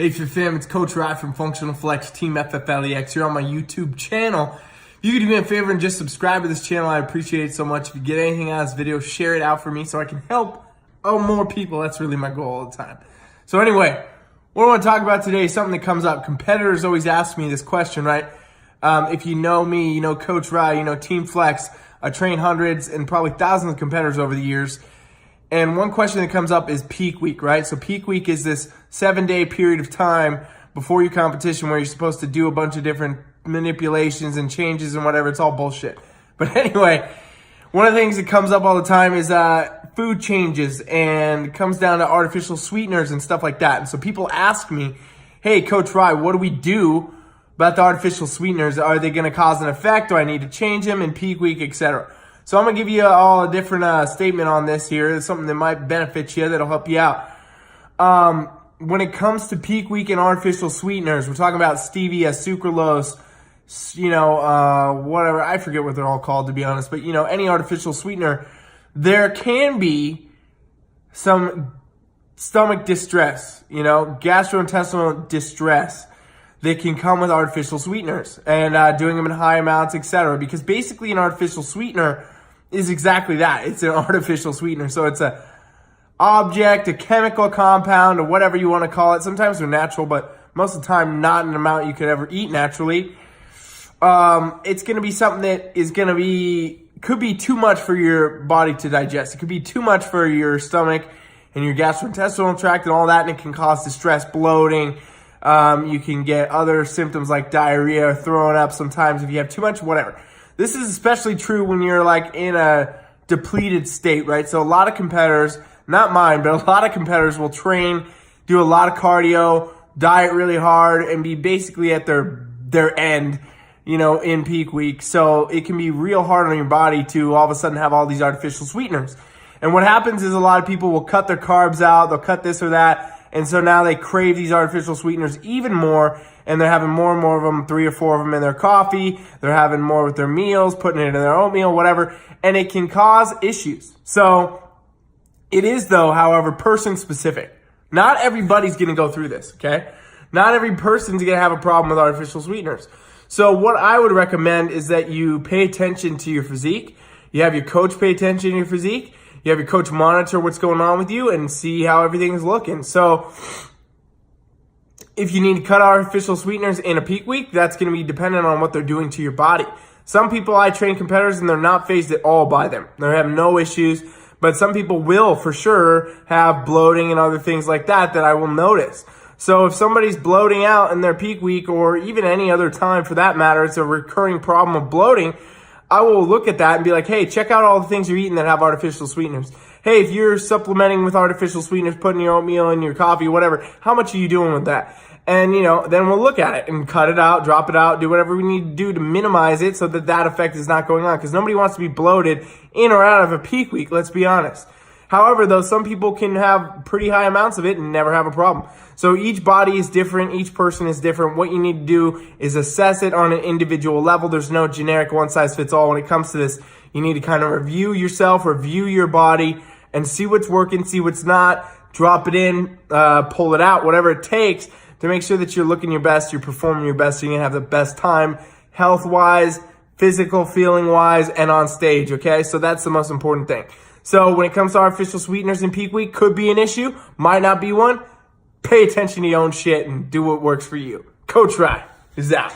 Hey fam, it's Coach Rye from Functional Flex Team FFLEX here on my YouTube channel. If you could do me a favor and just subscribe to this channel, I appreciate it so much. If you get anything out of this video, share it out for me so I can help more people. That's really my goal all the time. So anyway, what I want to talk about today is something that comes up. Competitors always ask me this question, right? If you know me, you know Coach Rye, you know Team Flex. I train hundreds and probably thousands of competitors over the years. And one question that comes up is peak week, right? So peak week is this 7-day period of time before your competition where you're supposed to do a bunch of different manipulations and changes and whatever. It's all bullshit. But anyway, one of the things that comes up all the time is food changes, and it comes down to artificial sweeteners and stuff like that. And so people ask me, hey, Coach Rye, what do we do about the artificial sweeteners? Are they going to cause an effect? Do I need to change them in peak week, etc.? So I'm going to give you all a different statement on this here. It's something that might benefit you, that'll help you out. When it comes to peak week and artificial sweeteners, we're talking about stevia, sucralose, whatever. I forget what they're all called, to be honest. But, any artificial sweetener, there can be some stomach distress, gastrointestinal distress that can come with artificial sweeteners and doing them in high amounts, etc. Because basically an artificial sweetener is exactly that. It's an artificial sweetener. So it's a object, a chemical compound, or whatever you want to call it. Sometimes they're natural, but most of the time not an amount you could ever eat naturally. It's going to be something that is going to could be too much for your body to digest. It could be too much for your stomach and your gastrointestinal tract and all that, and it can cause distress, bloating. You can get other symptoms like diarrhea or throwing up sometimes if you have too much, whatever. This is especially true when you're like in a depleted state, right? So a lot of competitors, not mine, but a lot of competitors will train, do a lot of cardio, diet really hard, and be basically at their end, in peak week. So it can be real hard on your body to all of a sudden have all these artificial sweeteners. And what happens is a lot of people will cut their carbs out, they'll cut this or that, and so now they crave these artificial sweeteners even more, and they're having more and more of them, 3 or 4 of them in their coffee. They're having more with their meals, putting it in their oatmeal, whatever, and it can cause issues. So it is, though, however, person specific. Not everybody's going to go through this, okay? Not every person's going to have a problem with artificial sweeteners. So what I would recommend is that you pay attention to your physique. You have your coach pay attention to your physique. You have your coach monitor what's going on with you and see how everything is looking. So if you need to cut artificial sweeteners in a peak week, that's going to be dependent on what they're doing to your body. Some people, I train competitors and they're not phased at all by them. They have no issues, but some people will for sure have bloating and other things like that I will notice. So if somebody's bloating out in their peak week, or even any other time for that matter, it's a recurring problem of bloating, I will look at that and be like, hey, check out all the things you're eating that have artificial sweeteners. Hey, if you're supplementing with artificial sweeteners, putting your oatmeal in your coffee, whatever, how much are you doing with that? And, then we'll look at it and cut it out, drop it out, do whatever we need to do to minimize it so that effect is not going on. Because nobody wants to be bloated in or out of a peak week, let's be honest. However, though, some people can have pretty high amounts of it and never have a problem. So each body is different. Each person is different. What you need to do is assess it on an individual level. There's no generic one-size-fits-all when it comes to this. You need to kind of review yourself, review your body, and see what's working, see what's not. Drop it in, pull it out, whatever it takes to make sure that you're looking your best, you're performing your best, so you're going to have the best time health-wise, physical feeling-wise, and on stage, okay? So that's the most important thing. So when it comes to artificial sweeteners in peak week, could be an issue, might not be one. Pay attention to your own shit and do what works for you. Coach Rye is out.